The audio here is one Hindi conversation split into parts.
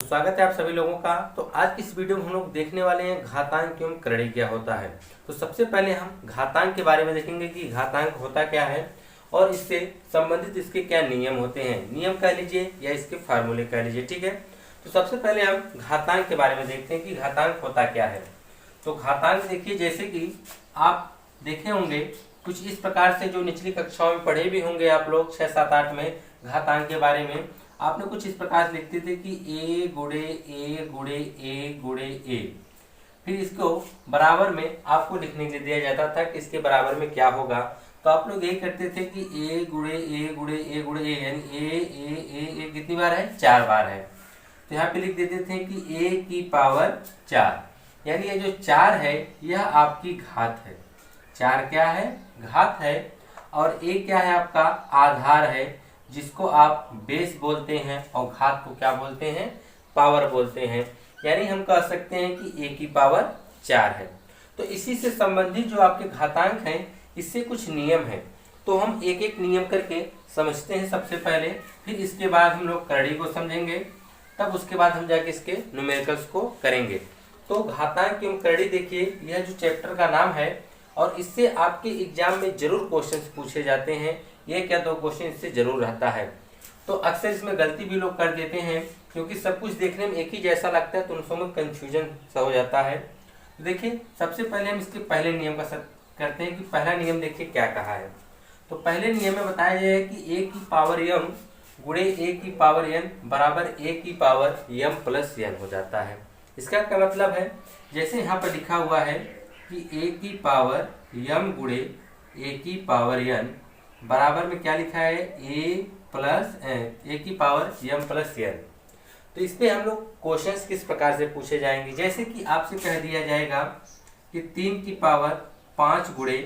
स्वागत है आप सभी लोगों का। तो आज की इस वीडियो में हम लोग देखने वाले हैं घातांक एवं करड़ी क्या होता है। तो सबसे पहले हम घातांक के बारे में देखेंगे कि घातांक होता क्या है और इससे संबंधित इसके क्या नियम होते हैं। नियम कह लीजिए या इसके फार्मूले कह लीजिए, ठीक है। तो सबसे पहले हम घातांक के बारे में देखते हैं कि घातांक होता क्या है। तो घातांक देखिए, जैसे कि आप देखे होंगे कुछ इस प्रकार से, जो निचली कक्षाओं में पढ़े भी होंगे आप लोग 6, 7, 8 में घातांक के बारे में। आपने कुछ इस प्रकार से लिखते थे कि a गुणे a गुणे a गुणे a, फिर इसको बराबर में आपको लिखने के लिए दिया जाता था कि इसके बराबर में क्या होगा। तो आप लोग यही करते थे कि a गुणे a गुणे a गुणे a, यानी a कितनी बार है, 4 बार है। तो यहाँ पे लिख देते थे कि a की पावर 4, यानी ये जो 4 है यह आपकी घात है। 4 क्या है, घात है। और a क्या है, आपका आधार है, जिसको आप बेस बोलते हैं, और घात को क्या बोलते हैं, पावर बोलते हैं। यानी हम कह सकते हैं कि a की पावर 4 है। तो इसी से संबंधित जो आपके घातांक हैं, इससे कुछ नियम हैं। तो हम एक एक नियम करके समझते हैं सबसे पहले, फिर इसके बाद हम लोग करड़ी को समझेंगे, तब उसके बाद हम जाके इसके न्यूमेरिकल्स को करेंगे। तो घातांक एवं करड़ी देखिए, यह जो चैप्टर का नाम है और इससे आपके एग्जाम में जरूर क्वेश्चंस पूछे जाते हैं। ये क्या 2 क्वेश्चन इससे जरूर रहता है। तो अक्सर इसमें गलती भी लोग कर देते हैं, क्योंकि सब कुछ देखने में एक ही जैसा लगता है, तो उन सब में कंफ्यूजन सा हो जाता है। तो देखिए, सबसे पहले हम इसके पहले नियम का करते हैं कि पहला नियम देखिए क्या कहा है। तो पहले नियम में बताया गया है कि a की पावर m गुणे a की पावर n बराबर a की पावर m प्लस n हो जाता है। इसका क्या मतलब है, जैसे यहाँ पर लिखा हुआ है कि a की पावर m गुणे a की पावर n बराबर में क्या लिखा है, a की पावर m प्लस n। तो इस पे हम लोग क्वेश्चंस किस प्रकार से पूछे जाएंगे, जैसे कि आपसे कह दिया जाएगा कि 3 की पावर 5 गुणे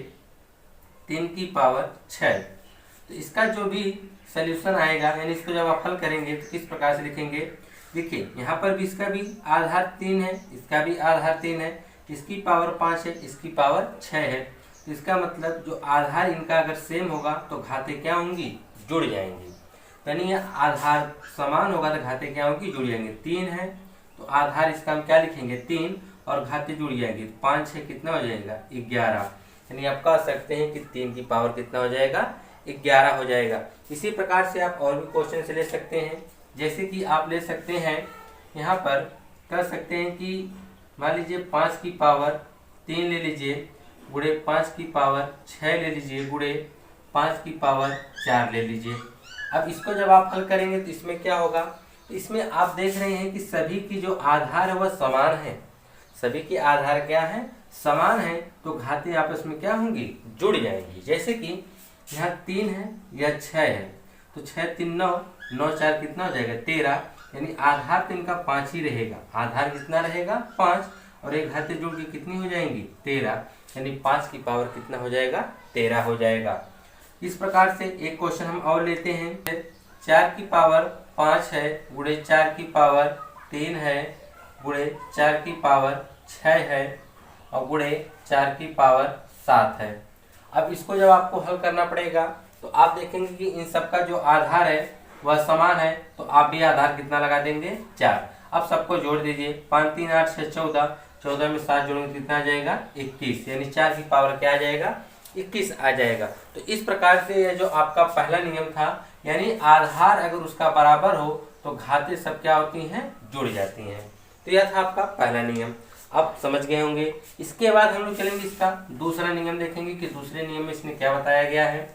3 की पावर 6। तो इसका जो भी सल्यूशन आएगा, यानी इसको जब आप हल करेंगे तो किस प्रकार से लिखेंगे। देखिए, यहाँ पर भी इसका भी आधार 3 है, इसका भी आधार 3 है, इसकी पावर 5 है, इसकी पावर 6 है। तो इसका मतलब जो आधार इनका अगर सेम होगा तो घातें क्या होंगी, जुड़ जाएंगी। यानी आधार समान होगा तो घातें क्या होंगी, जुड़ जाएंगे। 3 है तो आधार इसका हम क्या लिखेंगे, 3, और घातें जुड़ जाएंगी। 5 है, कितना हो जाएगा, 11। यानी आप कह सकते हैं कि 3 की पावर कितना हो जाएगा, 11 हो जाएगा। इसी प्रकार से आप और भी क्वेश्चन से ले सकते हैं, जैसे कि आप ले सकते हैं, यहाँ पर कर सकते हैं कि मान लीजिए 5 की पावर 3 ले लीजिए, गुणे 5 की पावर 6 ले लीजिए, गुणे 5 की पावर 4 ले लीजिए। अब इसको जब आप हल करेंगे तो इसमें क्या होगा, तो इसमें आप देख रहे हैं कि सभी की जो आधार है वह समान है। सभी की आधार क्या है, समान है, तो घातें आपस में क्या होंगी, जुड़ जाएंगी। जैसे कि यहाँ 3 है, यह 6 है, तो 6 3 9, 9 4 कितना हो जाएगा, 13। यानी आधार तो इनका 5 ही रहेगा। आधार कितना रहेगा, 5, और एक घातें जुड़ के कितनी हो जाएंगी, 13। यानी 5 की पावर कितना हो जाएगा, 13 हो जाएगा। इस प्रकार से एक क्वेश्चन हम और लेते हैं। 4 की पावर 5 है, गुणे 4 की पावर 3 है, गुणे 4 की पावर 6 है, और गुणे 4 की पावर 7 है। अब इसको जब आपको हल करना पड़ेगा तो आप देखेंगे कि इन सबका जो आधार है वह समान है, तो आप भी आधार कितना लगा देंगे, 4। अब सबको जोड़ दीजिए, 5 3 8 6 14, 14 में 7 जोड़ेंगे कितना आ जाएगा, 21। यानी 4 की पावर क्या आ जाएगा, 21 आ जाएगा। तो इस प्रकार से यह जो आपका पहला नियम था, यानी आधार अगर उसका बराबर हो तो घातें सब क्या होती हैं, जुड़ जाती हैं। तो यह था आपका पहला नियम। अब समझ गए होंगे। इसके बाद हम लोग चलेंगे इसका दूसरा नियम, देखेंगे कि दूसरे नियम में इसमें क्या बताया गया है।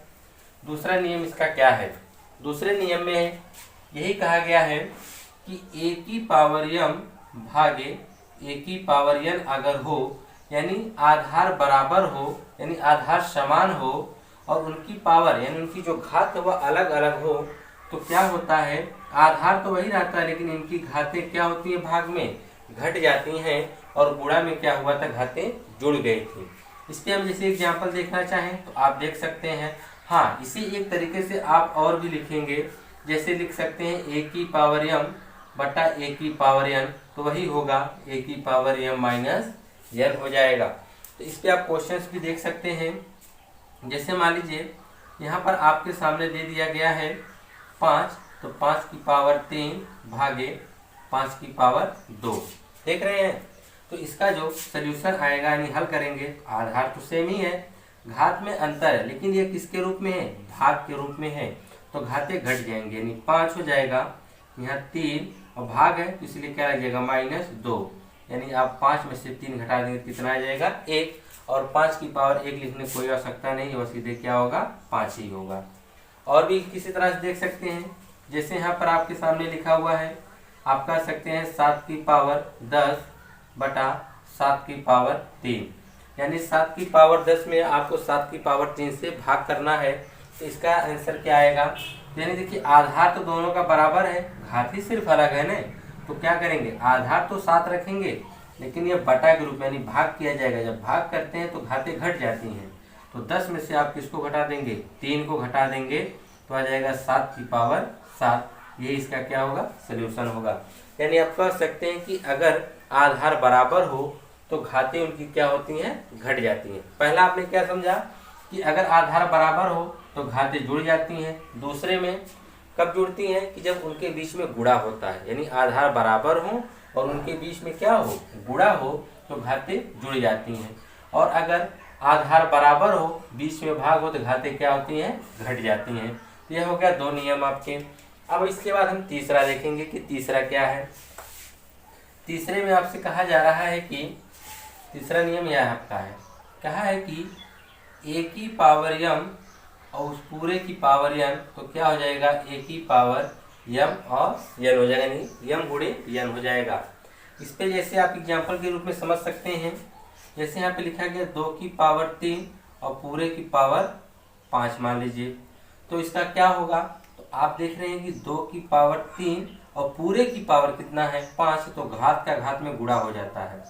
दूसरा नियम इसका क्या है, दूसरे नियम में यही कहा गया है कि a की पावर m भागे a की पावर n अगर हो, यानी आधार बराबर हो, यानी आधार समान हो, और उनकी पावर यानी उनकी जो घात है वह अलग अलग हो, तो क्या होता है, आधार तो वही रहता है लेकिन इनकी घातें क्या होती है, भाग में घट जाती हैं, और गुणा में क्या हुआ था, घातें जुड़ गई थी। इस पर हम जैसे एग्जाम्पल देखना चाहें तो आप देख सकते हैं। हाँ, इसी एक तरीके से आप और भी लिखेंगे, जैसे लिख सकते हैं a की पावर m बटा a की पावर n, तो वही होगा a की पावर m माइनस n हो जाएगा। तो इस पे आप क्वेश्चंस भी देख सकते हैं। जैसे मान लीजिए यहाँ पर आपके सामने दे दिया गया है 5, तो 5 की पावर 3 भागे 5 की पावर 2। देख रहे हैं। तो इसका जो सोल्यूशन आएगा यानी हल करेंगे, आधार तो सेम ही है, घात में अंतर है, लेकिन ये किसके रूप में है, भाग के रूप में है, तो घाते घट जाएंगे, यानी 5 हो जाएगा, यहाँ 3 और भाग है तो इसलिए क्या लग जाएगा -2, यानी आप 5 में से 3 घटा देंगे कितना आ जाएगा 1, और 5 की पावर 1 लिखने की कोई आवश्यकता नहीं है, सीधे क्या होगा 5 ही होगा। और भी किसी तरह से देख सकते हैं, जैसे यहाँ पर आपके सामने लिखा हुआ है, आप कह सकते हैं 7 की पावर 10 बटा 7 की पावर 3, यानी 7 की पावर 10 में आपको 7 की पावर 3 से भाग करना है, तो इसका आंसर क्या आएगा, यानी देखिए आधार तो दोनों का बराबर है, घात ही सिर्फ अलग है ना, तो क्या करेंगे आधार तो 7 रखेंगे, लेकिन ये बटा के रूप में यानी भाग किया जाएगा, जब भाग करते हैं तो घातें घट जाती हैं, तो 10 में से आप किसको घटा देंगे, 3 को घटा देंगे, तो आ जाएगा 7 की पावर 7, यही इसका क्या होगा सोल्यूशन होगा। यानी आप कह सकते हैं कि अगर आधार बराबर हो तो घातें उनकी क्या होती हैं, घट जाती हैं। पहला आपने क्या समझा कि अगर आधार बराबर हो तो घातें जुड़ जाती हैं, दूसरे में कब जुड़ती हैं कि जब उनके बीच में गुणा होता है, यानी आधार बराबर हो और उनके बीच में क्या हो, गुणा हो, तो घातें जुड़ जाती हैं, और अगर आधार बराबर हो बीच में भाग हो तो घातें क्या होती हैं, घट जाती हैं। तो यह हो गया 2 नियम आपके। अब इसके बाद हम तीसरा देखेंगे कि तीसरा क्या है। तीसरे में आपसे कहा जा रहा है कि तीसरा नियम यह आपका है, कहा है कि a की पावर m और उस पूरे की पावर n, तो क्या हो जाएगा a की पावर m और n हो जाएगा, नहीं m गुणे n हो जाएगा। इस पे जैसे आप एग्जाम्पल के रूप में समझ सकते हैं, जैसे यहाँ पे लिखा गया 2 की पावर 3 और पूरे की पावर 5 मान लीजिए, तो इसका क्या होगा, तो आप देख रहे हैं कि 2 की पावर 3 और पूरे की पावर कितना है 5, तो घात का घात में गुणा हो जाता है,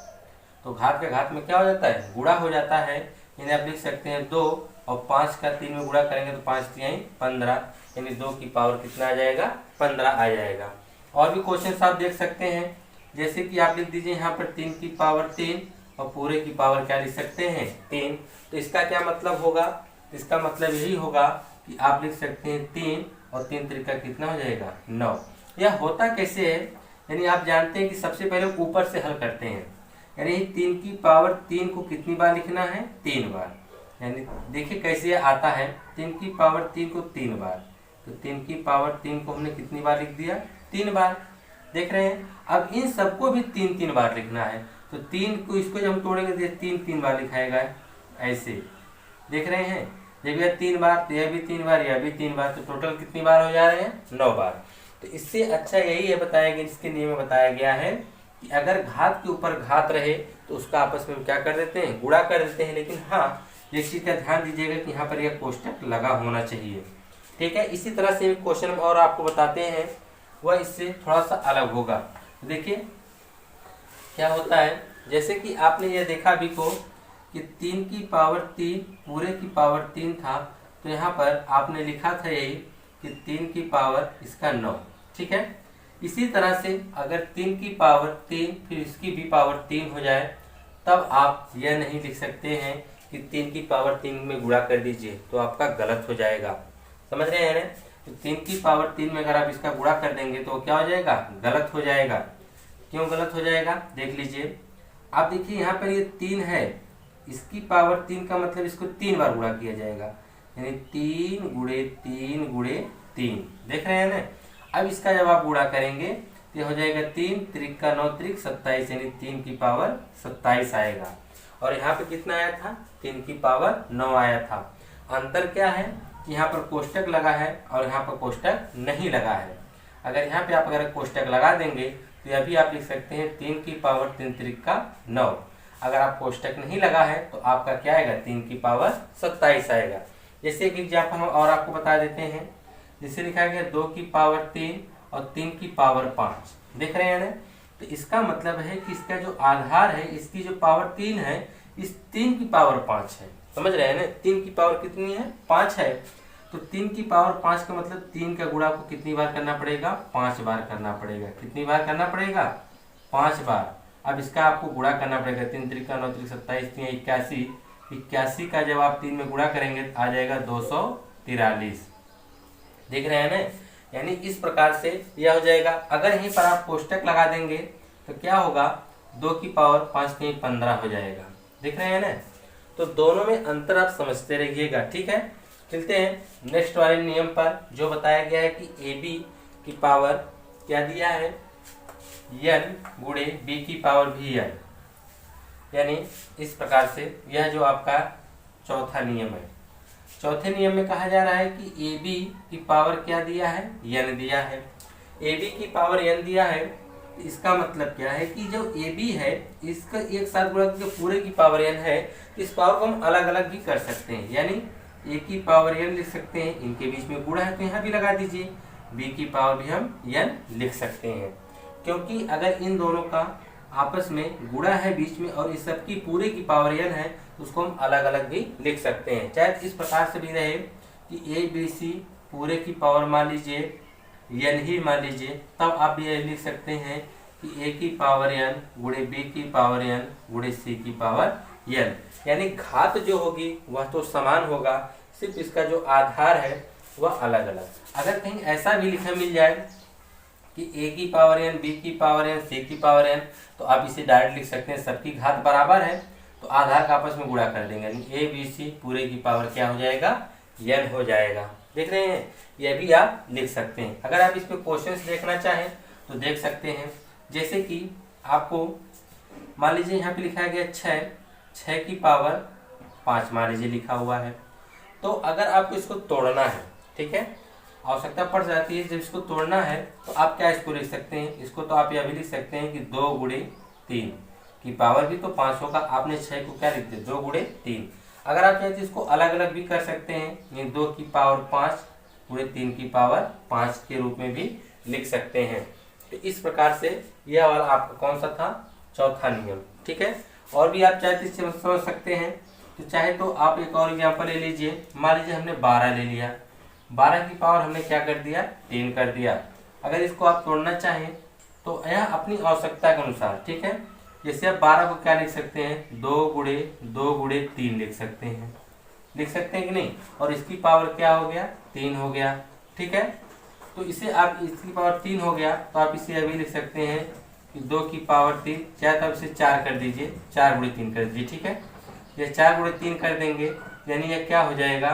तो घात का घात में क्या हो जाता है, गुणा हो जाता है, यानी आप लिख सकते हैं 2 और 5 का 3 में गुणा करेंगे तो 5 3 15, यानी 2 की पावर कितना आ जाएगा 15 आ जाएगा। और भी क्वेश्चन आप देख सकते हैं, जैसे कि आप लिख दीजिए यहाँ पर 3 की पावर 3 और पूरे की पावर क्या लिख सकते हैं 3, तो इसका क्या मतलब होगा, इसका मतलब यही होगा कि आप लिख सकते हैं 3 और 3 त्रिका कितना हो जाएगा 9। यह होता कैसे है, यानी आप जानते हैं कि सबसे पहले ऊपर से हल करते हैं, यानी 3 की पावर 3 को कितनी बार लिखना है 3 बार, यानी देखिए कैसे आता है, 3 की पावर 3 को 3 बार, तो 3 की पावर 3 को हमने कितनी बार लिख दिया 3 बार, देख रहे हैं। अब इन सबको भी 3 बार लिखना है, तो 3 को इसको जब हम तोड़ेंगे तो 3 बार लिखाएगा, ऐसे देख रहे हैं, जब यह 3 बार तो यह भी 3 बार, यह भी 3 बार, तो टोटल कितनी बार हो जा रहे हैं 9 बार। तो इससे अच्छा यही है बताया गया, इसके नियम में बताया गया है कि अगर घात के ऊपर घात रहे तो उसका आपस में क्या कर देते हैं, गुणा कर देते हैं, लेकिन हाँ इस चीज का ध्यान दीजिएगा कि यहाँ पर यह कोष्टक लगा होना चाहिए, ठीक है। इसी तरह से क्वेश्चन और आपको बताते हैं, वह इससे थोड़ा सा अलग होगा। देखिए क्या होता है, जैसे कि आपने ये देखा अभी को कि 3 की पावर 3 पूरे की पावर 3 था, तो यहाँ पर आपने लिखा था यही कि 3 की पावर इसका 9, ठीक है। इसी तरह से अगर 3 की पावर 3 फिर इसकी भी पावर 3 हो जाए, तब आप यह नहीं लिख सकते हैं कि 3 की पावर 3 में गुणा कर दीजिए, तो आपका गलत हो जाएगा, समझ रहे हैं ना। तो 3 की पावर 3 में अगर आप इसका गुणा कर देंगे तो क्या हो जाएगा, गलत हो जाएगा। क्यों गलत हो जाएगा, देख लीजिए। आप देखिए यहाँ पर ये 3 है, इसकी पावर 3 का मतलब इसको 3 बार गुणा किया जाएगा, यानी 3 गुणे 3 गुणे 3, देख रहे हैं ना। अब इसका जब आप गुणा करेंगे तो हो जाएगा 3 त्रिक का 9 त्रिक 27, यानी 3 की पावर 27 आएगा। और यहाँ पे कितना आया था, 3 की पावर 9 आया था। अंतर क्या है, यहाँ पर कोष्टक लगा है और यहाँ पर कोष्टक नहीं लगा है। अगर यहाँ पे आप अगर कोष्टक लगा देंगे तो यह भी आप लिख सकते हैं 3 की पावर 3 त्रिक का 9। अगर आप कोष्टक नहीं लगा है तो आपका क्या आएगा, 3 की पावर 27 आएगा। जैसे एक एग्जाम्पल हम और आपको बता देते हैं, जिसे लिखा गया 2 की पावर 3 और 3 की पावर 5, देख रहे हैं ना। तो इसका मतलब है कि इसका जो आधार है, इसकी जो पावर 3 है, इस 3 की पावर 5 है, समझ रहे हैं ना। 3 की पावर कितनी है, 5 है, तो 3 की पावर 5 का मतलब 3 का गुणा को कितनी बार करना पड़ेगा, 5 बार करना पड़ेगा। कितनी बार करना पड़ेगा, 5 बार। अब इसका आपको गुणा करना पड़ेगा, 3 त्रिक का 9 त्रिक 27, 3 81, 81 का जब आप 3 में गुणा करेंगे आ जाएगा 243, देख रहे हैं ना। यानी इस प्रकार से यह हो जाएगा। अगर यहीं पर आप कोष्टक लगा देंगे तो क्या होगा, 2 की पावर 5 नहीं 15 हो जाएगा। दिख रहे हैं ना। तो दोनों में अंतर आप समझते रहिएगा, ठीक है। चलते हैं नेक्स्ट वाले नियम पर, जो बताया गया है कि ए बी की पावर क्या दिया है, n गुणे बी की पावर भी n, यानी इस प्रकार से यह जो आपका चौथा नियम है। चौथे नियम में कहा जा रहा है कि ए बी की पावर क्या दिया है, n दिया है। ए बी की पावर n दिया है, इसका मतलब क्या है कि जो ए बी है इसका एक साथ गुणा करके पूरे की पावर n है, इस पावर को हम अलग अलग भी कर सकते हैं, यानी ए की पावर n लिख सकते हैं, इनके बीच में गुणा है तो यहाँ भी लगा दीजिए, बी की पावर भी हम n लिख सकते हैं। क्योंकि अगर इन दोनों का आपस में गुणा है बीच में और इस सब की पूरे की पावर n है तो उसको हम अलग अलग भी लिख सकते हैं। चाहे इस प्रकार से भी रहे कि ए बी सी पूरे की पावर मान लीजिए n ही मान लीजिए, तब आप ये लिख सकते हैं कि a की पावर n गुणे b की पावर n गुणे c की पावर n, यानी घात जो होगी वह तो समान होगा, सिर्फ इसका जो आधार है वह अलग अलग। अगर कहीं ऐसा भी लिखा मिल जाए कि a की पावर n b की पावर n c की पावर n, तो आप इसे डायरेक्ट लिख सकते हैं, सबकी घात बराबर है तो आधार का आपस में गुणा कर देंगे, यानी a b c पूरे की पावर क्या हो जाएगा, n हो जाएगा। देख रहे हैं, यह भी आप लिख सकते हैं। अगर आप इस पे क्वेश्चंस देखना चाहें तो देख सकते हैं, जैसे कि आपको मान लीजिए यहाँ पे लिखा गया 6 की पावर 5 मान लीजिए लिखा हुआ है। तो अगर आपको इसको तोड़ना है, ठीक है, आवश्यकता पड़ जाती है जब इसको तोड़ना है, तो आप क्या इसको लिख सकते हैं, इसको तो आप यह भी लिख सकते हैं कि 2 गुणे 3 की पावर भी तो 5 होगा, आपने 6 को क्या लिख दिया 2 गुणे 3। अगर आप चाहते हैं इसको अलग अलग भी कर सकते हैं, यानी 2 की पावर 5 गुणे 3 की पावर 5 के रूप में भी लिख सकते हैं। तो इस प्रकार से यह वाला आपका कौन सा था, चौथा नियम, ठीक है। और भी आप चाहे इससे समझ सकते हैं, तो चाहे तो आप एक और एग्जाम्पल ले लीजिए। मान लीजिए हमने 12 ले लिया, 12 की पावर हमने क्या कर दिया 3 कर दिया। अगर इसको आप तोड़ना चाहें तो यह अपनी आवश्यकता के अनुसार, ठीक है, जैसे आप 12 को क्या लिख सकते हैं 2 गुणे 3 लिख सकते हैं, लिख सकते हैं कि नहीं, और इसकी पावर क्या हो गया 3 हो गया, ठीक है। तो इसे आप इसकी पावर 3 हो गया तो आप इसे अभी लिख सकते हैं कि 2 की पावर 3, चाहे तो आप इसे 4 कर दीजिए, 4 गुणे 3 कर दीजिए, ठीक है। ये 4 गुणे 3 कर देंगे, यानी यह क्या हो जाएगा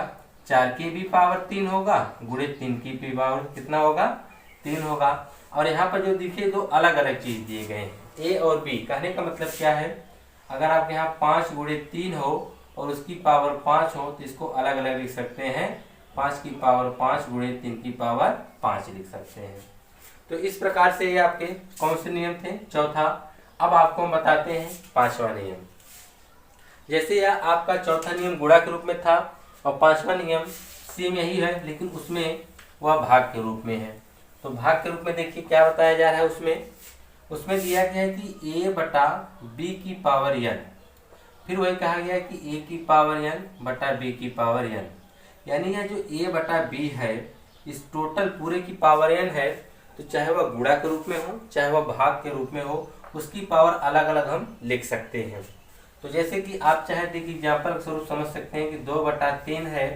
4 की भी पावर 3 होगा गुणे 3 की भी पावर कितना होगा 3 होगा। और यहाँ पर जो दिखे दो अलग अलग चीज दिए गए हैं, ए और बी। कहने का मतलब क्या है, अगर आपके यहाँ 5 गुणे 3 हो और उसकी पावर 5 हो तो इसको अलग अलग लिख सकते हैं, 5 की पावर 5 गुणे 3 की पावर 5 लिख सकते हैं। तो इस प्रकार से ये आपके कौन से नियम थे, चौथा। अब आपको हम बताते हैं पांचवा नियम। जैसे यह आपका चौथा नियम गुणा के रूप में था और पांचवा नियम सेम यही है, लेकिन उसमें वह भाग के रूप में है। तो भाग के रूप में देखिए क्या बताया जा रहा है, उसमें दिया गया है कि a बटा b की पावर n, फिर वही कहा गया है कि a की पावर n बटा b की पावर n, यानी यह जो a बटा b है इस टोटल पूरे की पावर n है, तो चाहे वह गुणा के रूप में हो चाहे वह भाग के रूप में हो, उसकी पावर अलग अलग हम लिख सकते हैं। तो जैसे कि आप चाहे देखिए एग्जाम्पल के स्वरूप समझ सकते हैं कि 2 बटा 3 है,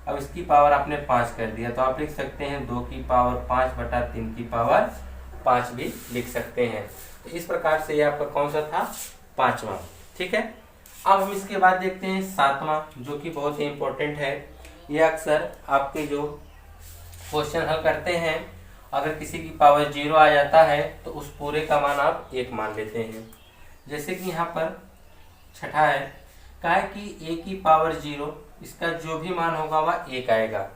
अब इसकी पावर आपने 5 कर दिया तो आप लिख सकते हैं 2 की पावर 5 बटा 3 की पावर 5 भी लिख सकते हैं। तो इस प्रकार से ये आपका कौन सा था, पांचवा, ठीक है। अब हम इसके बाद देखते हैं सातवां, जो कि बहुत ही इंपॉर्टेंट है। ये अक्सर आपके जो क्वेश्चन हल करते हैं, अगर किसी की पावर 0 आ जाता है तो उस पूरे का मान आप 1 मान लेते हैं। जैसे कि यहाँ पर छठा है, कहा है कि a की पावर 0 इसका जो भी मान होगा वह 1 आएगा,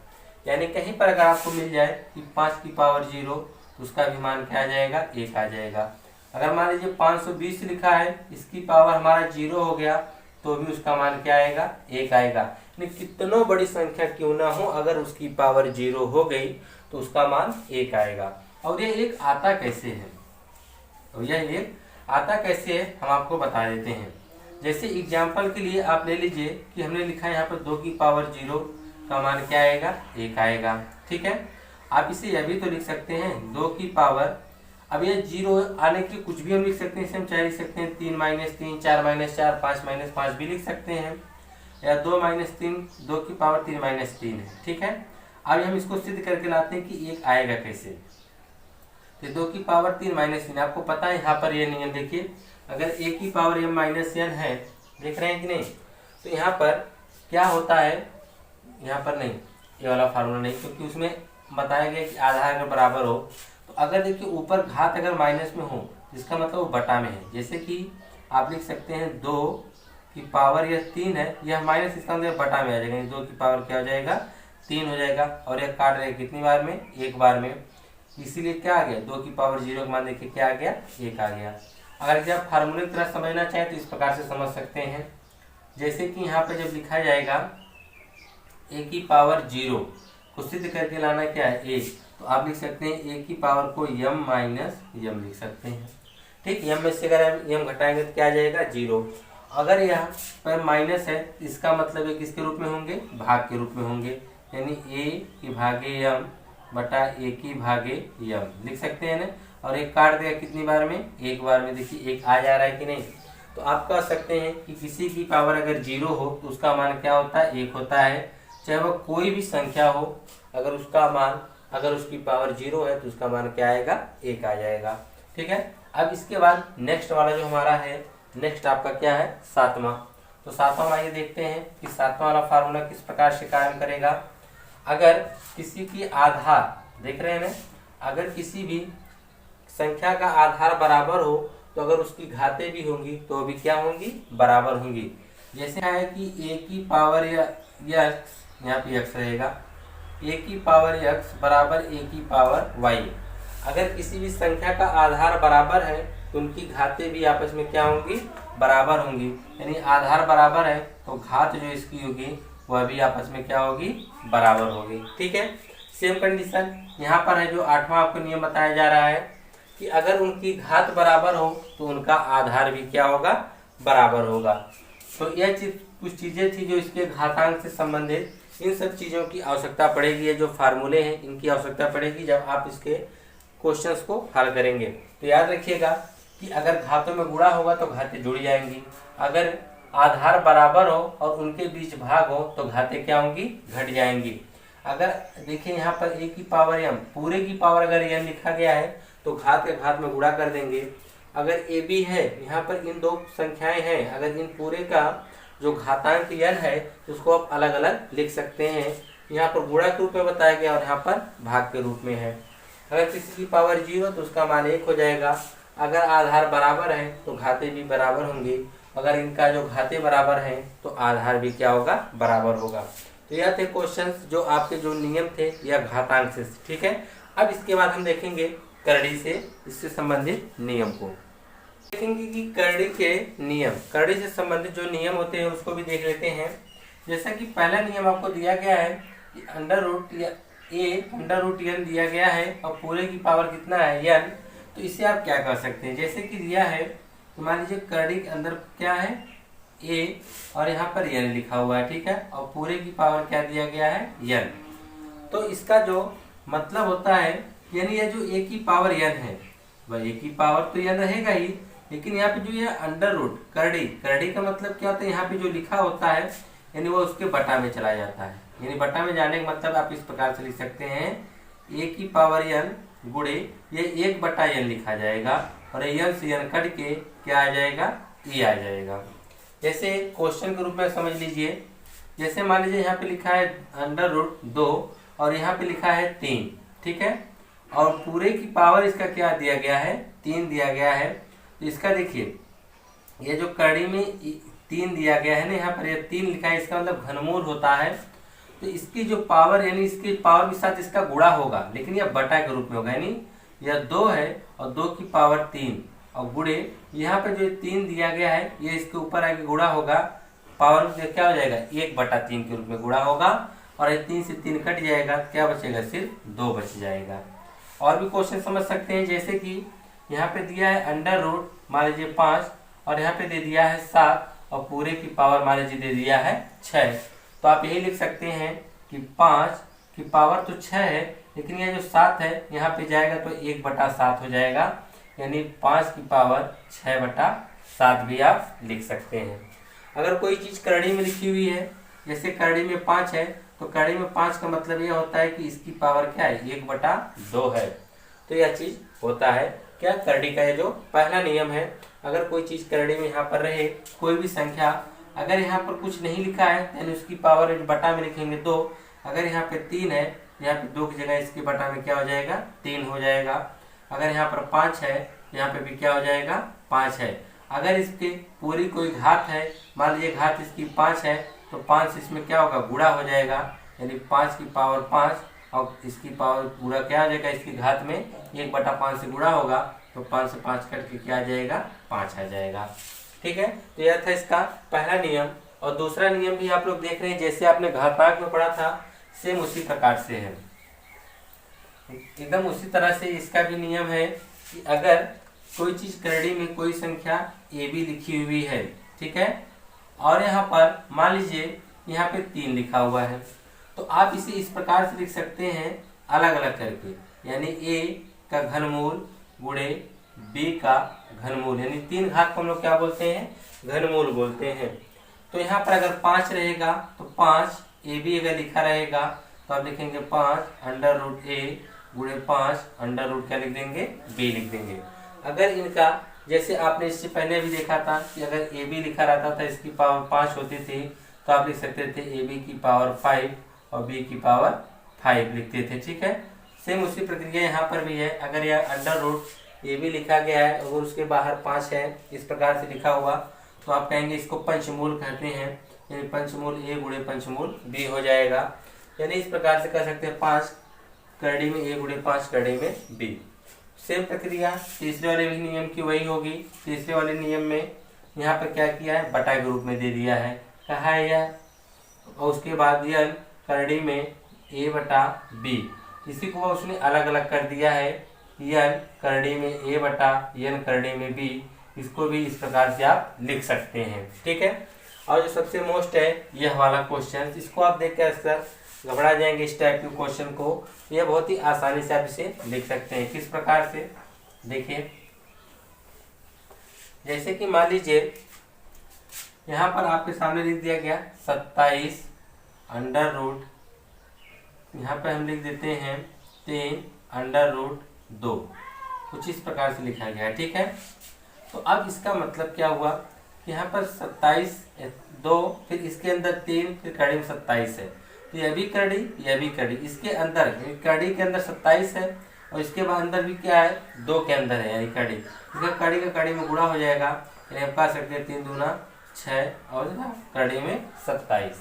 यानी कहीं पर अगर आपको मिल जाए कि 5 की पावर 0 तो उसका भी मान क्या आ जाएगा 1 आ जाएगा। अगर मान लीजिए 520 लिखा है, इसकी पावर हमारा 0 हो गया तो भी उसका मान क्या आएगा 1 आएगा। यानी कितनों बड़ी संख्या क्यों ना हो, अगर उसकी पावर 0 हो गई तो उसका मान 1 आएगा। और ये एक आता कैसे है, और यह एक आता कैसे है हम आपको बता देते हैं। जैसे एग्जाम्पल के लिए आप ले लीजिए कि हमने लिखा है यहाँ पर 2 की पावर 0 का मान क्या आएगा 1 आएगा, ठीक है। आप इसे यह भी तो लिख सकते हैं 2 की पावर, अब ये 0 आने के कुछ भी हम लिख सकते हैं, इसे हम चाहे लिख सकते हैं 3 - 3, 4 - 4, 5 - 5 भी लिख सकते हैं, या 2 - 3, 2 की पावर 3 - 3 है, ठीक है। अब हम इसको सिद्ध करके लाते हैं कि 1 आएगा कैसे। तो 2 की पावर 3 माइनस n, आपको पता है यहाँ पर ये नियम देखिए, अगर a की पावर m माइनस n है, देख रहे हैं कि नहीं, तो यहाँ पर क्या होता है, यहाँ पर नहीं, ये वाला फार्मूला नहीं, क्योंकि उसमें बताया गया कि आधार अगर बराबर हो, तो अगर देखिए ऊपर घात अगर माइनस में हो, इसका मतलब वो बटा में है। जैसे कि आप लिख सकते हैं 2 की पावर यह 3 है, यह माइनस, इसका मतलब बटा में आ जाएगा, 2 की पावर क्या हो जाएगा, 3 हो जाएगा, और यह काट रहेगा कितनी बार में, 1 बार में, इसीलिए क्या आ गया, 2 की पावर 0 का मान देखिए क्या आ गया, 1 आ गया। अगर जब फार्मूले की तरह समझना चाहें तो इस प्रकार से समझ सकते हैं। जैसे कि यहाँ पे जब लिखा जाएगा a की पावर 0 को सिद्ध करके लाना क्या है, a, तो आप लिख सकते हैं a की पावर को m माइनस m लिख सकते हैं। ठीक, m में से अगर m घटाएंगे तो क्या आ जाएगा, 0। अगर यहाँ पर माइनस है, इसका मतलब है किसके रूप में होंगे, भाग के रूप में होंगे, यानी a की भागे m बटा a की भागे m लिख सकते हैं ना। और एक काट देगा कितनी बार में, 1 बार में, देखिए 1 आ जा रहा है कि नहीं। तो आप कह सकते हैं कि किसी की पावर अगर 0 हो तो उसका मान क्या होता है, 1 होता है, चाहे वह कोई भी संख्या हो, अगर उसका मान, अगर उसकी पावर 0 है तो उसका मान क्या आएगा, 1 आ जाएगा। ठीक है, अब इसके बाद नेक्स्ट वाला जो हमारा है, नेक्स्ट आपका क्या है, 7वां। तो 7वां आइए देखते हैं कि 7वां वाला फार्मूला किस प्रकार से काम करेगा। अगर किसी की आधार, देख रहे हैं ना, अगर किसी भी संख्या का आधार बराबर हो तो अगर उसकी घातें भी होंगी तो भी क्या होंगी, बराबर होंगी। जैसे है कि a की पावर x, यहाँ पे x रहेगा, a की पावर x बराबर a की पावर y। अगर किसी भी संख्या का आधार बराबर है तो उनकी घातें भी आपस में क्या होंगी, बराबर होंगी, यानी आधार बराबर है तो घात जो इसकी होगी वह भी आपस में क्या होगी, बराबर होगी। ठीक है, सेम कंडीशन यहाँ पर है, जो 8वां आपको नियम बताया जा रहा है कि अगर उनकी घात बराबर हो तो उनका आधार भी क्या होगा, बराबर होगा। तो यह कुछ चीजें थी जो इसके घातांक से संबंधित, इन सब चीजों की आवश्यकता पड़ेगी, ये जो फार्मूले हैं इनकी आवश्यकता पड़ेगी जब आप इसके क्वेश्चंस को हल करेंगे। तो याद रखिएगा कि अगर घातों में गुणा होगा तो घातें जुड़ जाएंगी, अगर आधार बराबर हो और उनके बीच भाग हो तो घातें क्या होंगी, घट जाएंगी। अगर देखिए यहाँ पर a की पावर m, पूरे की पावर अगर n लिखा गया है तो घात के घात में गुणा कर देंगे। अगर a b है, यहाँ पर इन 2 संख्याएं हैं, अगर इन पूरे का जो घातांक n है उसको आप अलग अलग लिख सकते हैं, यहाँ पर गुणा के रूप में बताया गया और यहाँ पर भाग के रूप में है। अगर किसी की पावर 0 तो उसका मान 1 हो जाएगा। अगर आधार बराबर है तो घातें भी बराबर होंगी, अगर इनका जो घातें बराबर हैं तो आधार भी क्या होगा, बराबर होगा। तो यह थे क्वेश्चंस जो आपके जो नियम थे या घातांक से। ठीक है, अब इसके बाद हम देखेंगे करड़ी से, इससे संबंधित नियम को देखेंगे कि करड़ी के नियम, करड़ी से संबंधित जो नियम होते हैं उसको भी देख लेते हैं। जैसा कि पहला नियम आपको दिया गया है कि अंडर रूट n दिया गया है और पूरे की पावर कितना है, n, तो इसे आप क्या कर सकते हैं, जैसे कि दिया है तो मान लीजिए करड़ी के अंदर क्या है, a, और यहाँ पर n लिखा हुआ है, ठीक है, और पूरे की पावर क्या दिया गया है, n। तो इसका जो मतलब होता है, यानी यह जो a की पावर n है वह a की पावर तो n रहेगा ही, लेकिन यहाँ पे जो ये अंडर रूट करड़ी का मतलब क्या होता है, यहाँ पे जो लिखा होता है यानी वो उसके बटा में चला जाता है, यानी बटा में जाने का मतलब आप इस प्रकार से लिख सकते हैं, a की पावर n गुणे ये 1/n लिखा जाएगा और n से n कट के क्या आ जाएगा, e आ जाएगा। जैसे क्वेश्चन के रूप में समझ लीजिए, जैसे मान लीजिए यहाँ पे लिखा है अंडर रूट 2 और यहाँ पे लिखा है 3, ठीक है, और पूरे की पावर इसका क्या दिया गया है, 3 दिया गया है। तो इसका देखिए ये जो कड़ी में 3 दिया गया है ना, यहाँ पर ये 3 लिखा है, इसका मतलब घनमूल होता है। तो इसकी जो पावर यानी इसकी पावर के साथ इसका गुणा होगा, लेकिन यह बटा के रूप में होगा, यानी यह 2 है और 2 की पावर 3 और गुणे यहाँ पे जो 3 दिया गया है ये इसके ऊपर आके गुणा होगा, पावर क्या हो जाएगा, 1/3 के रूप में गुणा होगा और ये 3 से 3 कट जाएगा, क्या बचेगा, सिर्फ 2 बच जाएगा। और भी क्वेश्चन समझ सकते हैं, जैसे कि यहाँ पे दिया है अंडर रूट मान लीजिए 5 और यहाँ पे दे दिया है 7 और पूरे की पावर मान लीजिए दे दिया है 6। तो आप यही लिख सकते हैं कि 5 की पावर तो 6 है, लेकिन यह जो 7 है यहाँ पे जाएगा तो 1/7 हो जाएगा, यानी 5 की पावर 6/7 भी आप लिख सकते हैं। अगर कोई चीज़ करड़ी में लिखी हुई है, जैसे करड़ी में 5 है तो कड़ी में 5 का मतलब ये होता है कि इसकी पावर क्या है, 1/2 है। तो यह चीज होता है क्या, करड़ी का ये जो पहला नियम है। अगर कोई चीज करड़ी में यहाँ पर रहे, कोई भी संख्या, अगर यहाँ पर कुछ नहीं लिखा है यानी उसकी पावर बटा में लिखेंगे 2। अगर यहाँ पे 3 है, यहाँ पे 2 की जगह इसकी बटा में क्या हो जाएगा, 3 हो जाएगा। अगर यहाँ पर 5 है, यहाँ पे भी क्या हो जाएगा, 5 है। अगर इसकी पूरी कोई घात है, मान लीजिए घात इसकी 5 है, तो 5 इसमें क्या होगा, गुणा हो जाएगा, यानी 5 की पावर 5 और इसकी पावर पूरा क्या आ जाएगा, इसकी घात में 1/5 से गुणा होगा, तो 5 से 5 कट के क्या आ जाएगा, 5 आ जाएगा। ठीक है, तो यह था इसका पहला नियम। और दूसरा नियम भी आप लोग देख रहे हैं, जैसे आपने घातांक में पढ़ा था, सेम उसी प्रकार से है, एकदम उसी तरह से इसका भी नियम है कि अगर कोई चीज करड़ी में कोई संख्या ए बी लिखी हुई है, ठीक है, और यहाँ पर मान लीजिए यहाँ पे 3 लिखा हुआ है, तो आप इसे इस प्रकार से लिख सकते हैं अलग अलग करके, यानी ए का घनमूल गुणे बी का घनमूल, यानी 3 घात को हम लोग क्या बोलते हैं, घनमूल बोलते हैं। तो यहाँ पर अगर 5 रहेगा तो 5 ए बी अगर लिखा रहेगा तो आप लिखेंगे 5√a गुणे 5 क्या लिख देंगे, बी लिख देंगे। अगर इनका जैसे आपने इससे पहले भी देखा था कि अगर ए बी लिखा रहता था, इसकी पावर 5 होती थी, तो आप लिख सकते थे ए बी की पावर 5 और बी की पावर 5 लिखते थे। ठीक है, सेम उसी प्रक्रिया यहाँ पर भी है। अगर यह ए बी लिखा गया है और उसके बाहर 5 है, इस प्रकार से लिखा हुआ, तो आप कहेंगे इसको पंचमूल कहते हैं, यानी पंचमूल ए गुणे पंचमूल बी हो जाएगा। यानी इस प्रकार से कर सकते हैं 5 करड़ी में ए गुणे 5 करड़ी में बी। सेम प्रक्रिया तीसरे वाले भी नियम की वही होगी। तीसरे वाले नियम में यहाँ पर क्या किया है, बटा के रूप में दे दिया है, कहा है यह, और उसके बाद यन करड़ी में ए बटा बी, इसी को उसने अलग अलग कर दिया है, यन करड़ी में ए बटा यन करड़ी में बी, इसको भी इस प्रकार से आप लिख सकते हैं। ठीक है, और जो सबसे मोस्ट है यह वाला क्वेश्चन, इसको आप देख कर अक्सर घबरा जाएंगे इस टाइप के क्वेश्चन को, यह बहुत ही आसानी से आप इसे लिख सकते हैं। किस प्रकार से, देखिए, जैसे कि मान लीजिए यहाँ पर आपके सामने लिख दिया गया 27 अंडर रूट, यहाँ पे हम लिख देते हैं 3√2, कुछ इस प्रकार से लिखा गया है। ठीक है, तो अब इसका मतलब क्या हुआ कि यहाँ पर 27 2, फिर इसके अंदर 3, फिर कड़ी में 27 है, तो यह भी करड़ी यह भी करड़ी, इसके अंदर कड़ी के अंदर 27 है और इसके बाद अंदर भी क्या है, 2 के अंदर है, यानी कड़ी, इसका कड़ी का कड़ी में गुणा हो जाएगा, यानी आप कह सकते हैं 3 दूना 6 और कड़ी में 27।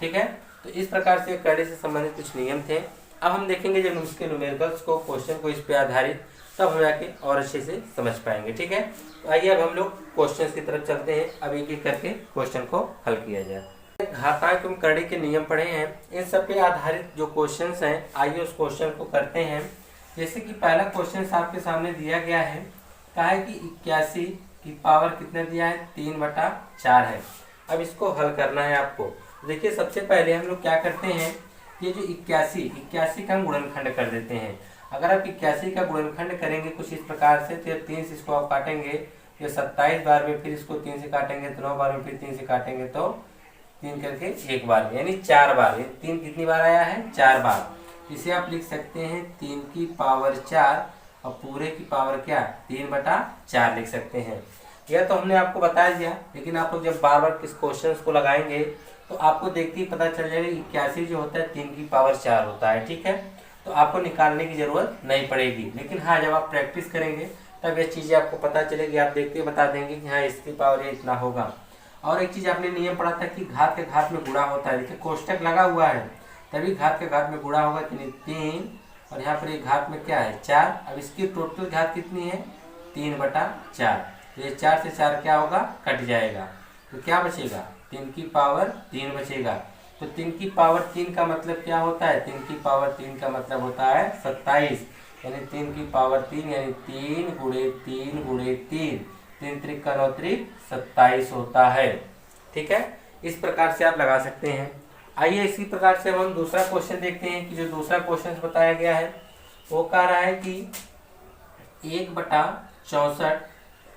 ठीक है, तो इस प्रकार से कड़ी से संबंधित कुछ नियम थे। अब हम देखेंगे जब उसके न्यूमेरिकल्स को, क्वेश्चन को इस पे आधारित, तब हम जाके और अच्छे से समझ पाएंगे। ठीक है, तो आइए अब हम लोग क्वेश्चन की तरफ चलते हैं। अब एक एक करके क्वेश्चन को हल किया जाए। घातांक एवं करड़ी के नियम पढ़े हैं, इन सब पे आधारित जो क्वेश्चंस हैं, आइए उस क्वेश्चन को करते हैं। जैसे कि पहला क्वेश्चन आपके सामने दिया गया है, कहा है कि 81 की पावर कितना दिया है, 3/4 है। अब इसको हल करना है आपको। देखिए, सबसे पहले हम लोग क्या करते हैं, ये जो 81 का हम गुणनखंड कर देते हैं। अगर आप 81 का गुणनखंड करेंगे कुछ इस प्रकार से, तो 3 से इसको आप काटेंगे, ये 27 बार में, फिर इसको 3 से काटेंगे तो 9 बार में, फिर 3 से काटेंगे तो 3 करके 1 बार में, यानी 4 बार। ये 3 कितनी बार आया है, 4 बार। इसे आप लिख सकते हैं 3 की पावर 4 और पूरे की पावर क्या, 3/4 लिख सकते हैं। यह तो हमने आपको बता दिया, लेकिन आप लोग जब बार बार इस क्वेश्चन को लगाएंगे तो आपको देखते ही पता चल जाएगा 81 जो होता है 3 की पावर 4 होता है। ठीक है, तो आपको निकालने की जरूरत नहीं पड़ेगी, लेकिन हाँ, जब आप प्रैक्टिस करेंगे तब ये चीज़ें आपको पता चलेगी, आप देखते ही बता देंगे कि हाँ इसकी पावर ये इतना होगा। और एक चीज़ आपने नियम पढ़ा था कि घात के घात में गुणा होता है। देखिए, कोष्टक लगा हुआ है, तभी घात के घात में गुणा होगा, यानी 3, और यहाँ पर एक घात में क्या है, 4। अब इसकी टोटल घात कितनी है, 3/4। ये 4 से 4 क्या होगा, कट जाएगा, तो क्या बचेगा, 3 की पावर 3 बचेगा। तो 3 की पावर 3 का मतलब क्या होता है, 3 की पावर 3 का मतलब होता है 27, यानी 3 की पावर 3, यानी 3 गुणे 3 गुणे 3, 3 त्रिक का 9 त्रिक 27 होता है। ठीक है, इस प्रकार से आप लगा सकते हैं। आइए इसी प्रकार से हम दूसरा क्वेश्चन देखते हैं कि जो दूसरा क्वेश्चन बताया गया है वो कह रहा है कि 1/64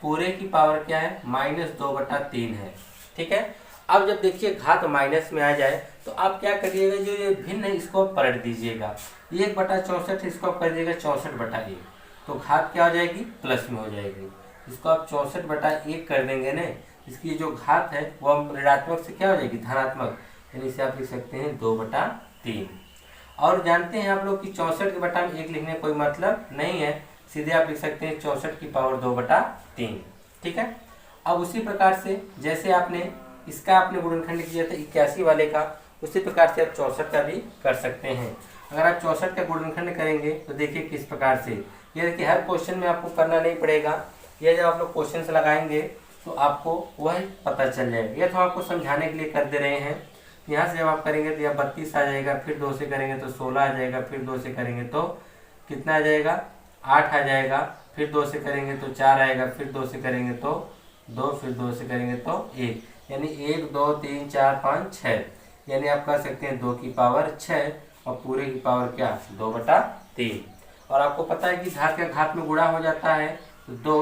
पूरे की पावर क्या है, -2/3 है। ठीक है, अब जब देखिए घात माइनस में आ जाए तो आप क्या करिएगा, जो ये भिन्न है इसको आप पलट दीजिएगा। 1/64 इसको आप कर दीजिएगा 64/1, तो घात क्या हो जाएगी, प्लस में हो जाएगी। इसको आप 64/1 कर देंगे ना, इसकी जो घात है वो ऋणात्मक से क्या हो जाएगी, धनात्मक, यानी इसे आप लिख सकते हैं 2/3। और जानते हैं आप लोग कि 64 के बटा में 1 लिखने का कोई मतलब नहीं है, सीधे आप लिख सकते हैं 64 की पावर 2/3। ठीक है। अब उसी प्रकार से जैसे आपने इसका आपने गुणनखंड किया था 81 वाले का, उसी प्रकार से आप 64 का भी कर सकते हैं। अगर आप 64 का गुणनखंड करेंगे तो देखिए किस प्रकार से, ये देखिए हर क्वेश्चन में आपको करना नहीं पड़ेगा, यह जब आप लोग क्वेश्चन लगाएंगे तो आपको वह पता चल जाएगा। ये तो आपको समझाने के लिए कर दे रहे हैं। यहाँ से जब आप करेंगे तो यह 32 आ जाएगा, फिर 2 से करेंगे तो 16 आ जाएगा, फिर 2 से करेंगे तो कितना आ जाएगा, 8 आ जाएगा, फिर 2 से करेंगे तो 4 आएगा, फिर 2 से करेंगे तो 2, फिर 2 से करेंगे तो 1, यानी 1 2 3 4 5 6, यानी आप कर सकते हैं 2 की पावर 6 और पूरे की पावर क्या, 2/3। और आपको पता है कि घात का घात में गुणा हो जाता है, तो 2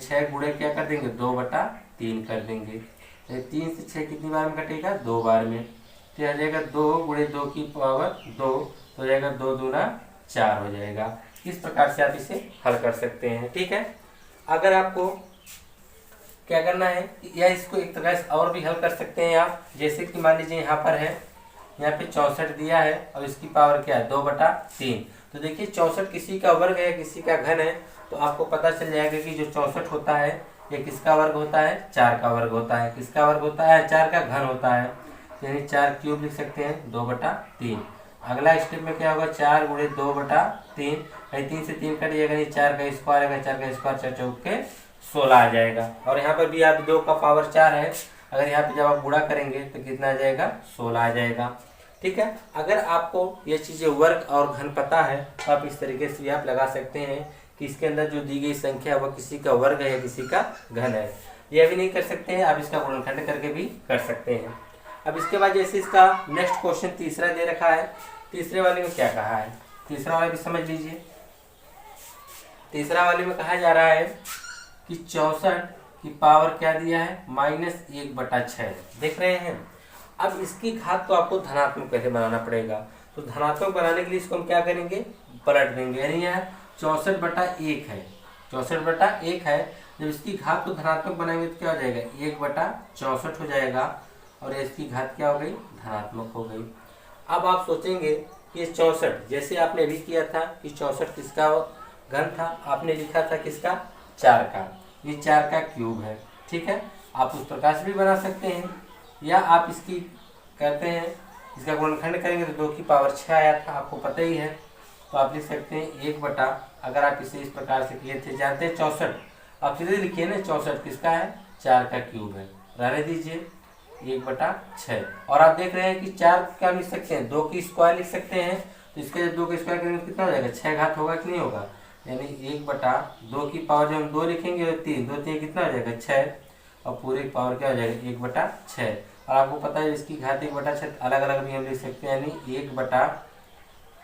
6 गुणे क्या कर देंगे, 2/3 कर देंगे। तो 3 से 6 कितनी बार में कटेगा, 2 बार में, तो आ जाएगा 2 गुणे 2 की पावर 2, तो हो जाएगा 2 दूना 4 हो जाएगा। इस प्रकार से आप इसे हल कर सकते हैं। ठीक है। अगर आपको क्या करना है, या इसको एक तरह से और भी हल कर सकते हैं आप, जैसे कि मान लीजिए यहाँ पर है, यहाँ पे 64 दिया है और इसकी पावर क्या है, 2/3। तो देखिए 64 किसी का वर्ग है, किसी का घन है, तो आपको पता चल जाएगा कि जो 64 होता है ये किसका वर्ग होता है, 4 का वर्ग होता है। किसका वर्ग होता है, 4 का घन होता है, यानी 4 क्यूब लिख सकते हैं 2/3। अगला स्टेप में क्या होगा, 4 गुणे 2/3, 3 से 3 कट जाएगा, 4 का स्क्वायर आएगा, 4 का स्क्वायर 4 चौक के 16 आ जाएगा। और यहाँ पर भी आप 2 का पावर 4 है, अगर यहाँ पे जब आप गुणा करेंगे तो कितना आ जाएगा, 16 आ जाएगा। ठीक है। अगर आपको ये चीज़ें वर्ग और घन पता है तो आप इस तरीके से भी आप लगा सकते हैं कि इसके अंदर जो दी गई संख्या है वो किसी का वर्ग है या किसी का घन है। यह भी नहीं कर सकते हैं, आप इसका गुणनखंड करके भी कर सकते हैं। अब इसके बाद जैसे इसका नेक्स्ट क्वेश्चन तीसरा दे रखा है, तीसरे वाले में क्या कहा है, तीसरा वाले भी समझ लीजिए। तीसरा वाले में कहा जा रहा है कि 64 की पावर क्या दिया है, -1/6। देख रहे हैं। अब इसकी घात तो आपको धनात्मक पहले बनाना पड़ेगा, तो धनात्मक बनाने के लिए इसको हम क्या करेंगे, पलट देंगे, यानी यह 64/1 है, 64/1 है। जब इसकी घात को धनात्मक बनाएंगे तो क्या हो जाएगा, 1/64 हो जाएगा, और इसकी घात क्या हो गई, धनात्मक हो गई। अब आप सोचेंगे कि ये 64 जैसे आपने अभी किया था कि 64 किसका घन था, आपने लिखा था किसका, 4 का, ये 4 का क्यूब है। ठीक है। आप उस प्रकार से भी बना सकते हैं, या आप इसकी करते हैं, इसका गुणनखंड करेंगे तो 2 की पावर 6 आया था, आपको पता ही है, तो आप लिख सकते हैं 1 अगर आप इसे इस प्रकार से किए थे, जानते हैं 64, आप सीधे लिखिए ना, 64 किसका है, 4 का क्यूब है, रहने दीजिए 1/6। और आप देख रहे हैं कि 4 क्या लिख सकते हैं, 2 की स्क्वायर लिख सकते हैं, तो इसके जब 2 का स्क्वायर करेंगे तो कितना हो जाएगा, 6 घात होगा कि नहीं होगा, यानी 1/2 की पावर जब हम 2 लिखेंगे तो 3, 2 3 कितना हो जाएगा, 6, और पूरे की पावर क्या हो जाएगा, 1/6। और आपको पता है इसकी घात 1/6 अलग अलग भी हम लिख सकते हैं, यानी 1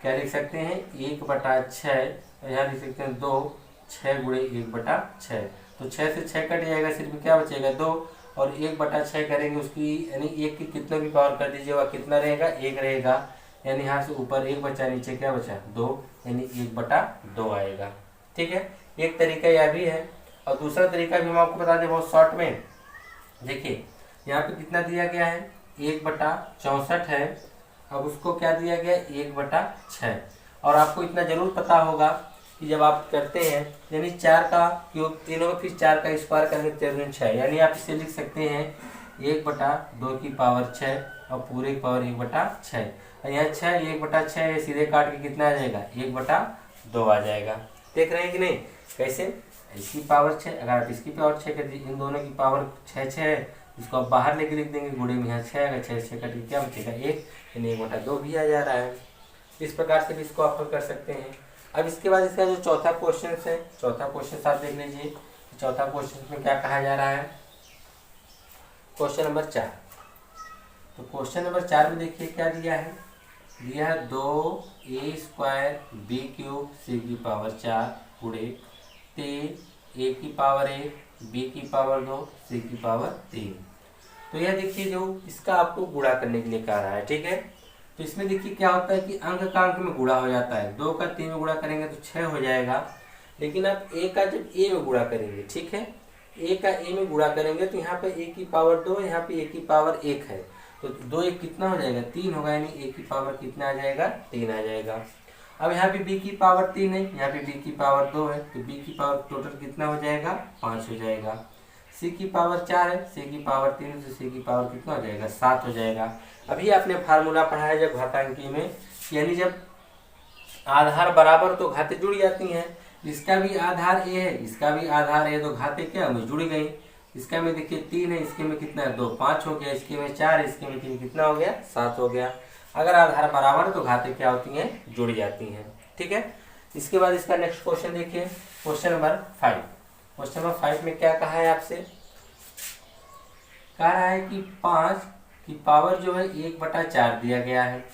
क्या लिख सकते हैं, 1/6, और यहाँ लिख सकते हैं 2, 6 गुणे 1/6, तो 6 से 6 कट जाएगा, सिर्फ क्या बचेगा 2, और 1/6 करेंगे उसकी, यानी 1 की कितना भी पावर कर दीजिएगा कितना रहेगा, 1 रहेगा, यानी यहाँ से ऊपर 1 बचा, नीचे क्या बचा, 2, यानी 1/2 आएगा। ठीक है। एक तरीका यह भी है, और दूसरा तरीका भी हम आपको बता दें बहुत शॉर्ट में। देखिए यहाँ पे कितना दिया गया है, 1/64 है, अब उसको क्या दिया गया, 1/6। और आपको इतना जरूर पता होगा कि जब आप करते हैं, यानी 4 का क्यूब तीनों में, फिर 4 का स्क्वायर करने के 6, यानी आप इसे लिख सकते हैं 1/2 की पावर 6 और पूरे की पावर 1/6। और यहाँ 6 1/6 सीधे काट के कितना आ जाएगा, 1/2 आ जाएगा। देख रहे हैं कि नहीं, कैसे, इसकी पावर 6, अगर आप इसकी पावर 6 कर दीजिए, इन दोनों की पावर 6 है, इसको आप बाहर लेके लिख देंगे, गुणे में यहाँ 6 आएगा, 6 कट के क्या बचेगा, 1, यानी 1/2 भी आ जा रहा है। इस प्रकार से भी इसको आप हल कर सकते हैं। अब इसके बाद इसका जो चौथा क्वेश्चन है, चौथा क्वेश्चन आप देख लीजिए, चौथा क्वेश्चन में क्या कहा जा रहा है, क्वेश्चन नंबर 4। तो क्वेश्चन नंबर 4 में देखिए क्या दिया है, दिया है 2a² b³ c की पावर 4 गुणे 3 a की पावर 1 b की पावर 2 c की पावर 3। तो यह देखिए जो इसका आपको गुणा करने के लिए कह रहा है, ठीक है। तो इसमें देखिए क्या होता है कि अंक का अंक में गुणा हो जाता है, 2 का 3 में गुणा करेंगे तो 6 हो जाएगा। लेकिन आप a का जब a में गुणा करेंगे, ठीक है, a का a में गुणा करेंगे तो यहाँ पे a की पावर 2, यहाँ पे a की पावर 1 है, तो 2 1 कितना हो जाएगा, 3 होगा, यानी a की पावर कितना आ जाएगा, 3 आ जाएगा। अब यहाँ पे b की पावर 3 है, यहाँ पे b की पावर 2 है, तो b की पावर टोटल कितना हो जाएगा, 5 हो जाएगा। c की पावर 4 है, c की पावर 3 है, तो c की पावर कितना हो जाएगा, 7 हो जाएगा। अभी आपने फार्मूला पढ़ा है जब घातांकी में, यानी जब आधार बराबर तो घातें जुड़ जाती हैं। इसका भी आधार a है, इसका भी आधार a, तो घातें क्या में जुड़ गई। इसका में देखिए 3 है, इसके में कितना है, 2, 5 हो गया, इसके में 4, इसके में 3 कितना हो गया, 7 हो गया। अगर आधार बराबर तो घातें क्या होती हैं, जुड़ जाती हैं, ठीक है। इसके बाद इसका नेक्स्ट क्वेश्चन देखिए, क्वेश्चन नंबर 5। क्वेश्चन नंबर 5 में क्या कहा है आपसे, कह रहा है कि 5 की पावर जो है 1/4 दिया गया है,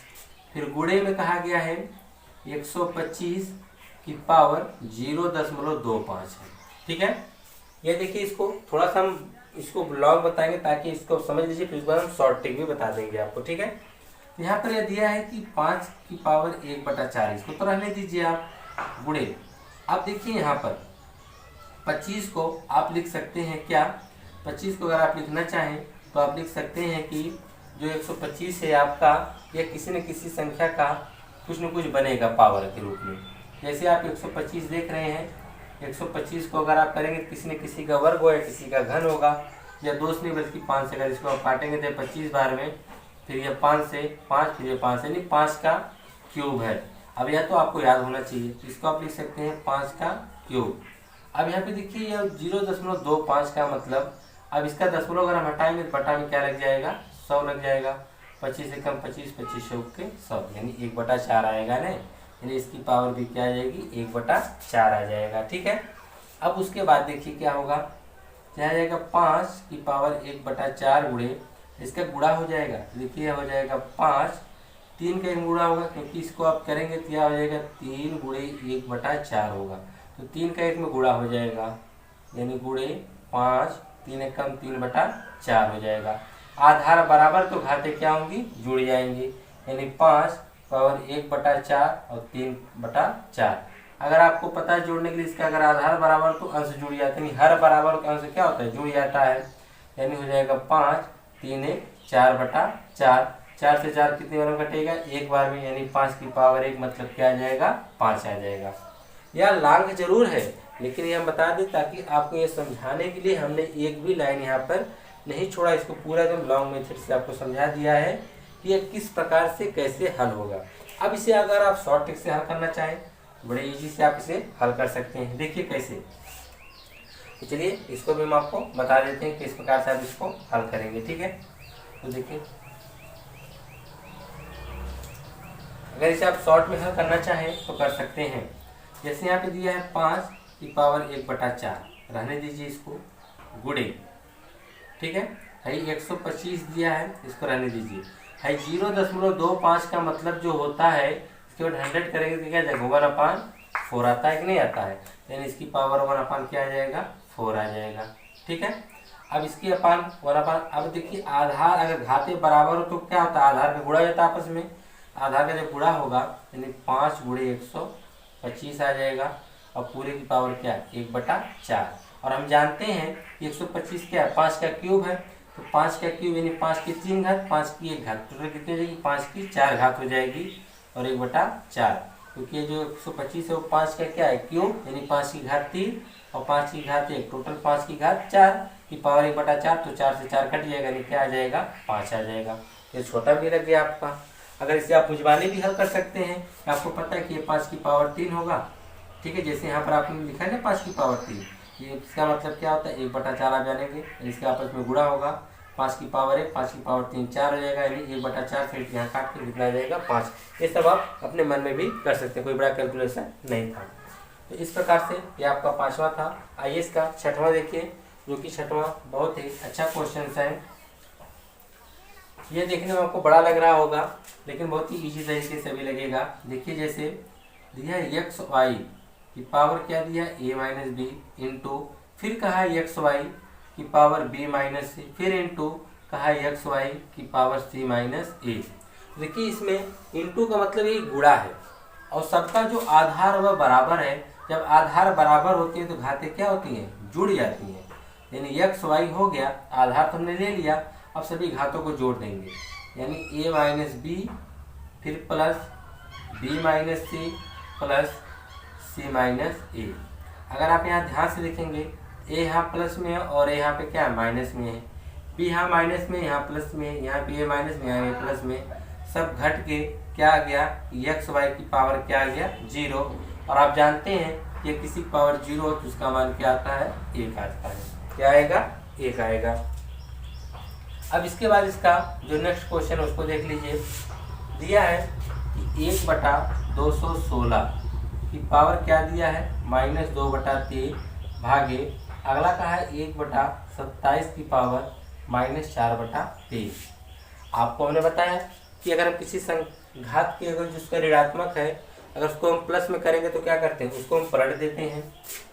फिर गुणे में कहा गया है 125 की पावर 0.25 है, ठीक है। ये देखिए इसको थोड़ा सा हम इसको लॉन्ग बताएंगे ताकि इसको समझ लीजिए, फिर बाद हम शॉर्ट ट्रिक भी बता देंगे आपको, ठीक है। तो यहाँ पर यह दिया है कि 5 की पावर 1/4, इसको तो रहने दीजिए आप, गुणे। अब देखिए यहाँ पर 25 को आप लिख सकते हैं क्या, 25 को अगर आप लिखना चाहें तो आप लिख सकते हैं कि जो 125 है आपका, यह किसी न किसी संख्या का कुछ न कुछ बनेगा पावर के रूप में। जैसे आप 125 देख रहे हैं, 125 को अगर आप करेंगे किसी न किसी का वर्ग होगा, किसी का घन होगा, या 2 से नहीं बल्कि 5 से, अगर इसको आप काटेंगे तो 25 बार में, फिर यह 5 से 5, फिर यह 5 यानी 5 का क्यूब है। अब यह तो आपको याद होना चाहिए, इसको आप लिख सकते हैं 5 का क्यूब। अब यहाँ पे देखिए यह 0.25 का मतलब, अब इसका दशमलव अगर हम हटाएंगे तो बटा में क्या लग जाएगा, 100 लग जाएगा। 25 से कम 25, 25 के 100, यानी 1/4 आएगा ना, यानी इसकी पावर भी क्या आ जाएगी, 1/4 आ जाएगा, ठीक है। अब उसके बाद देखिए क्या होगा, क्या आ जाएगा, 5 की पावर 1/4 गुणे, इसका गुणा हो जाएगा, देखिए हो जाएगा 5, 3 का गुणा होगा, क्योंकि इसको आप करेंगे तो क्या हो जाएगा, 3 गुणे 1/4 होगा, तो 3 का 1 में गुणा हो जाएगा, यानी गुणे 5, 3 एक कम 3/4 हो जाएगा। आधार बराबर तो घातें क्या होंगी, जुड़ जाएंगी, यानी 5 पावर 1/4 और 3/4। अगर आपको पता है जोड़ने के लिए, इसका अगर आधार बराबर तो अंश जुड़ जाते हैं, हर बराबर का अंश क्या होता है, जुड़ जाता है, यानी हो जाएगा 5, 3 एक 4/4, 4 से 4 कितनी बार में कटेगा, एक बार में, यानी 5 की पावर 1 मतलब क्या आ जाएगा, 5 आ जाएगा। यह लॉन्ग जरूर है, लेकिन ये हम बता दें ताकि आपको ये समझाने के लिए हमने एक भी लाइन यहाँ पर नहीं छोड़ा, इसको पूरा एकदम लॉन्ग मेथड से आपको समझा दिया है कि ये किस प्रकार से कैसे हल होगा। अब इसे अगर आप शॉर्ट ट्रिक से हल करना चाहें, बड़े इजी से आप इसे हल कर सकते हैं। देखिए कैसे, तो चलिए इसको भी हम आपको बता देते हैं किस प्रकार से आप इसको हल करेंगे, ठीक है। तो देखिए, अगर इसे आप शॉर्ट में हल करना चाहें तो कर सकते हैं। जैसे यहाँ पे दिया है 5 की पावर 1/4, रहने दीजिए इसको, गुणे, ठीक है। 125 दिया है, इसको रहने दीजिए। 0.25 का मतलब जो होता है, इसके बाद 100 करेंगे तो क्या जाएगा, 1/4 आता है कि नहीं आता है, यानी इसकी पावर 1/, क्या आ जाएगा, 4 आ जाएगा, ठीक है। अब इसकी अपान 1/, अब देखिए आधार अगर घाते बराबर हो तो क्या होता है, आधार में गुणा जाता है आपस में, आधार का जब गुणा होगा यानी 5 गुणे 125 आ जाएगा, और पूरे की पावर क्या है, 1/4। और हम जानते हैं 125 क्या है, 5 का क्यूब है, तो 5 का क्यूब यानी 5 की 3 घात, 5 की 1 घात, टोटल कितनी हो जाएगी, 5 की 4 घात हो जाएगी, और 1/4, क्योंकि जो 125 है वो 5 का क्या है, क्यूब, यानी 5 की घात 3 और 5 की घात 1, टोटल 5 की घात 4 की पावर 1/4, तो 4 से 4 कट जाएगा, यानी क्या आ जाएगा, 5 आ जाएगा। ये छोटा भी लग गया आपका। अगर इसे आप भुजवाने भी हल कर सकते हैं, आपको पता है कि ये 5 की पावर 3 होगा, ठीक है। जैसे यहाँ पर आपने लिखा है ना 5 की पावर 3, ये इसका मतलब क्या होता है, 1/4 आप जानेंगे, इसके आपस में गुणा होगा, 5 की पावर 1, 5 की पावर 3 4 हो जाएगा, यानी 1/4 फिर यहाँ काट के कितना आ जाएगा, 5। ये सब आप अपने मन में भी कर सकते हैं, कोई बड़ा कैलकुलेशन नहीं था। तो इस प्रकार से ये आपका 5वां था। आइए इसका 6वां देखिए, जो कि 6वां बहुत ही अच्छा क्वेश्चन है। ये देखने में आपको बड़ा लग रहा होगा, लेकिन बहुत ही इजी तरीके से भी लगेगा। देखिए जैसे दिया है एक्स वाई की पावर क्या दिया है, a माइनस बी, इंटू फिर कहा है एक्स वाई की पावर b माइनस सी, फिर इंटू कहा एक्स वाई की पावर सी माइनस ए। देखिए इसमें इनटू का मतलब ये गुणा है और सबका जो आधार वह बराबर है। जब आधार बराबर होती है तो घातें क्या होती हैं, जुड़ जाती हैं। यानी एक्स वाई हो गया, आधार तो हमने ले लिया, अब सभी घातों को जोड़ देंगे। यानी ए माइनस बी फिर plus B minus C plus C minus A. अगर आप यहाँ ध्यान से देखेंगे ए यहाँ प्लस में है और ए यहाँ पे क्या है, माइनस में है। बी यहाँ माइनस में, यहाँ प्लस में है, यहाँ पे ए माइनस में, यहाँ ए प्लस में। सब घट के क्या आ गया, एक्स वाई की पावर क्या आ गया, 0। और आप जानते हैं कि किसी पावर 0 हो तो उसका मान क्या आता है, 1 आता है। क्या आएगा, 1 आएगा। अब इसके बाद इसका जो नेक्स्ट क्वेश्चन है उसको देख लीजिए। दिया है कि 1/216 की पावर क्या दिया है, -2/3 भागे अगला कहा है 1/27 की पावर -4/23। आपको हमने बताया कि अगर हम किसी घात की अगर जिसका ऋणात्मक है अगर उसको हम प्लस में करेंगे तो क्या करते हैं, उसको हम पलट देते हैं।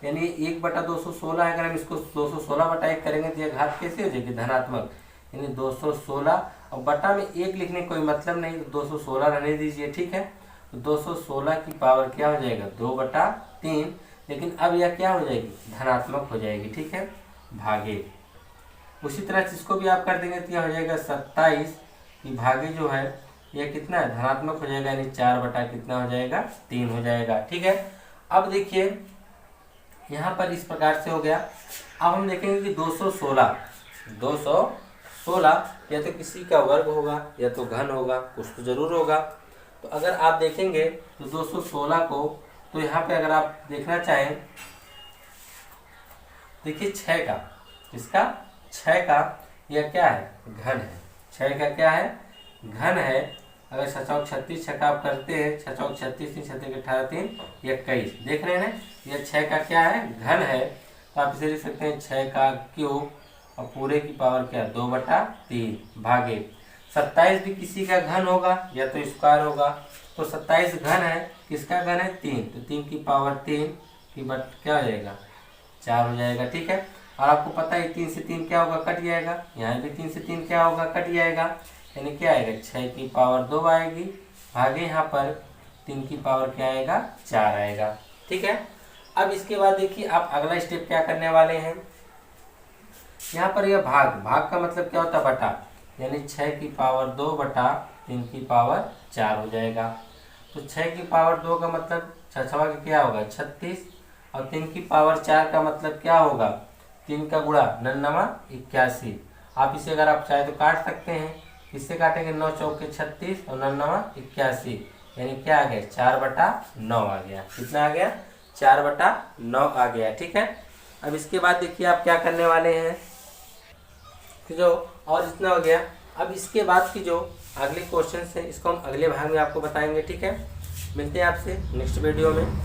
यानी 1/216 है, अगर हम इसको 216/1 करेंगे तो यह घात कैसे हो जाएगी, धनात्मक। यानी 216 और बटा में 1 लिखने कोई मतलब नहीं, तो 216 रहने दीजिए, ठीक है। तो 216 की पावर क्या हो जाएगा, 2/3। लेकिन अब यह क्या हो जाएगी, धनात्मक हो जाएगी, ठीक है, भागे। उसी तरह से इसको भी आप कर देंगे तो यह हो जाएगा 27 की भागे जो है यह कितना है, धनात्मक हो जाएगा। यानी 4 कितना हो जाएगा, 3 हो जाएगा, ठीक है। अब देखिए यहाँ पर इस प्रकार से हो गया। अब हम देखेंगे कि 216 या तो किसी का वर्ग होगा या तो घन होगा, कुछ तो जरूर होगा। तो अगर आप देखेंगे तो 216 को, तो यहाँ पे अगर आप देखना चाहें, देखिए 6 का, इसका 6 का यह क्या है, घन है। 6 का क्या है, घन है। अगर 6 चौक 36 छक्का आप करते हैं, 6 चौक 36 3 6 18 3 21, देख रहे हैं ना, यह 6 का क्या है, घन है। तो आप इसे लिख सकते हैं 6 का क्यूब और पूरे की पावर क्या, 2/3 भागे 27 भी किसी का घन होगा या तो स्क्वायर होगा। तो 27 घन है, किसका घन है, 3, तो 3 की पावर 3 की बट क्या हो जाएगा, 4 हो जाएगा, ठीक है। और आपको पता है 3 से 3 क्या होगा, कट जाएगा। यहाँ भी 3 से 3 क्या होगा, कट जाएगा। यानी क्या आएगा, 6 की पावर 2 आएगी भागे यहाँ पर 3 की पावर क्या आएगा, 4 आएगा, ठीक है। अब इसके बाद देखिए आप अगला स्टेप क्या करने वाले हैं। यहाँ पर यह भाग का मतलब क्या होता है, बटा। यानी 6 की पावर 2/3 की पावर 4 हो जाएगा। तो 6 की पावर 2 का मतलब 6 का क्या होगा, 36, और 3 की पावर 4 का मतलब क्या होगा, 3 का गुणा 9 81। आप इसे अगर आप चाहे तो काट सकते हैं, किससे काटेंगे, 9 चौके 36 और 9 81, यानी क्या आ गया, 4/9 आ गया। कितना आ गया, 4/9 आ गया, ठीक है। अब इसके बाद देखिए आप क्या करने वाले हैं, जो और इतना हो गया। अब इसके बाद की जो अगले क्वेश्चन है इसको हम अगले भाग में आपको बताएंगे, ठीक है। मिलते हैं आपसे नेक्स्ट वीडियो में।